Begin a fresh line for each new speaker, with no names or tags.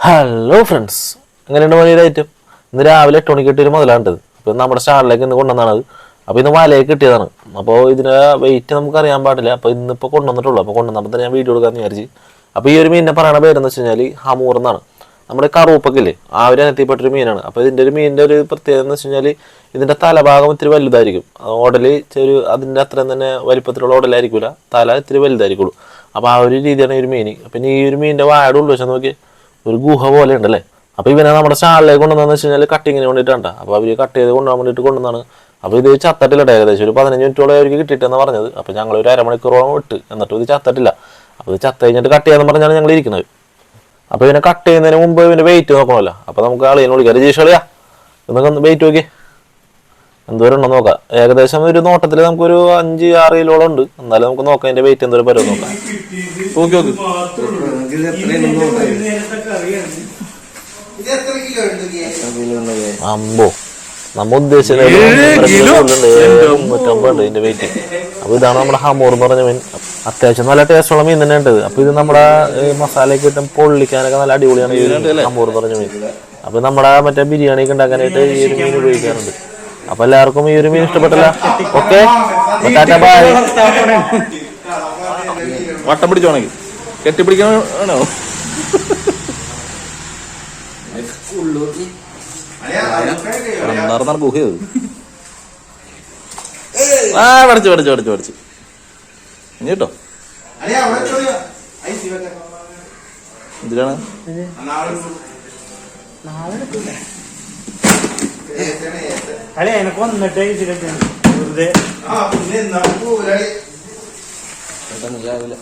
Hello friends, എങ്ങനെയുണ്ട് മണിയുടെ item? ഇന്ന് രാവിലെ 8 മണിക്ക് കിട്ടിയൊരു മുതലാണ്ടത്. അപ്പോൾ നമ്മുടെ സ്റ്റാളിലേക്ക് ഇന്ന് കൊണ്ടുവന്നാണ്. അപ്പോൾ ഇന്ന് വലയൊക്കെ കിട്ടിയതാണ്. അപ്പോൾ ഇതിന് വെയിറ്റ് നമുക്ക് അറിയാൻ പാടില്ല. അപ്പോൾ ഇന്നിപ്പോൾ കൊണ്ടുവന്നിട്ടുള്ളൂ. അപ്പോൾ കൊണ്ടുവന്നപ്പോൾ തന്നെ ഞാൻ വീഡിയോ എടുക്കാമെന്ന് വിചാരിച്ച്. അപ്പോൾ ഈ ഒരു മീനിനെ പറയുന്ന പേരെന്ന് വെച്ച് കഴിഞ്ഞാൽ ഹമൂർ എന്നാണ്. നമ്മുടെ കറൂപ്പൊക്കെ ഇല്ലേ, ആ ഒരു ഇനത്തിൽപ്പെട്ടൊരു മീനാണ്. അപ്പോൾ ഇതിൻ്റെ ഒരു മീനിൻ്റെ ഒരു പ്രത്യേകത എന്ന് വെച്ച് കഴിഞ്ഞാൽ ഇതിൻ്റെ തലഭാഗം ഇത്തിരി വലുതായിരിക്കും. ഓടല് അതിൻ്റെ അത്രയും തന്നെ വലിപ്പത്തിലുള്ള ഓടലായിരിക്കില്ല, തല ഇത്തിരി വലുതായിരിക്കുള്ളൂ. അപ്പോൾ ആ ഒരു രീതിയാണ് ഈ ഒരു മീൻ. പിന്നെ ഈ ഒരു മീനിൻ്റെ വായുടെ ഉൾവശം നോക്കി ഒരു ഗുഹ പോലെ ഉണ്ടല്ലേ. അപ്പോൾ ഇവനെ നമ്മുടെ സ്റ്റാളിലേക്ക് കൊണ്ടുവന്നു വെച്ച് കഴിഞ്ഞാൽ കട്ടിങ്ങിന് വേണ്ടിയിട്ടാണ്. അപ്പോൾ അവർ കട്ട് ചെയ്ത് കൊണ്ടുപോകാൻ വേണ്ടിയിട്ട് കൊണ്ടുവന്നാണ്. അപ്പോൾ ഇത് ചത്തട്ടില്ല, ഏകദേശം ഒരു 15 മിനിറ്റോളം അവർക്ക് കിട്ടിയിട്ടെന്ന് പറഞ്ഞത്. അപ്പോൾ ഞങ്ങൾ ഒരു അരമണിക്കൂറോളം വിട്ട്, എന്നിട്ടും ഇത് ചത്തട്ടില്ല. അപ്പോൾ ഇത് ചത്ത കഴിഞ്ഞിട്ട് കട്ട് ചെയ്യാന്ന് പറഞ്ഞാണ് ഞങ്ങൾ ഇരിക്കുന്നത്. അപ്പോൾ ഇവനെ കട്ട് ചെയ്യുന്നതിന് മുമ്പ് ഇവൻ്റെ വെയിറ്റ് നോക്കണമല്ലോ. അപ്പോൾ നമുക്ക് ആളിനെ വിളിക്കാം. രജീഷ് കളിയാ, ഇതൊക്കെ ഒന്ന് വെയിറ്റ് നോക്കി എന്തോരം ഉണ്ടോ നോക്കാം. ഏകദേശം ഒരു നോട്ടത്തിൽ നമുക്കൊരു 5-6 കിലോളം ഉണ്ട്. എന്നാലും നമുക്ക് നോക്കാം അതിൻ്റെ വെയിറ്റ് എന്തോരം പരുവം നോക്കാം. നോക്കി നോക്കി അമ്പോ, നമ്മ ഉദ്ദേശിച്ചത് 350 ഇതിന്റെ വെയിറ്റ്. അപ്പൊ ഇതാണ് നമ്മുടെ ഹമൂർ എന്ന് പറഞ്ഞ മീൻ. അത്യാവശ്യം നല്ല ടേസ്റ്റുള്ള മീൻ തന്നെ ഉണ്ട്. അപ്പൊ ഇത് നമ്മുടെ മസാലയൊക്കെ ഇട്ടും പൊള്ളിക്കാനൊക്കെ നല്ല അടിപൊളിയാണ് ഈ ഹമൂർ എന്ന് പറഞ്ഞ മീൻ. അപ്പൊ നമ്മുടെ മറ്റേ ബിരിയാണി ഒക്കെ ഉണ്ടാക്കാനായിട്ട് ഈ ഒരു മീൻ ഉപയോഗിക്കാറുണ്ട്. അപ്പൊ എല്ലാവർക്കും ഈ ഒരു മീൻ ഇഷ്ടപ്പെട്ടല്ല. ഓക്കെ,
വട്ടം പിടിച്ചോണെങ്കിൽ കെട്ടിപ്പിടിക്കണോ? ഗുഹയത് പഠിച്ചു കേട്ടോ. എന്തിനാണ്
എനക്ക് വന്നിട്ടേ
രാവിലെ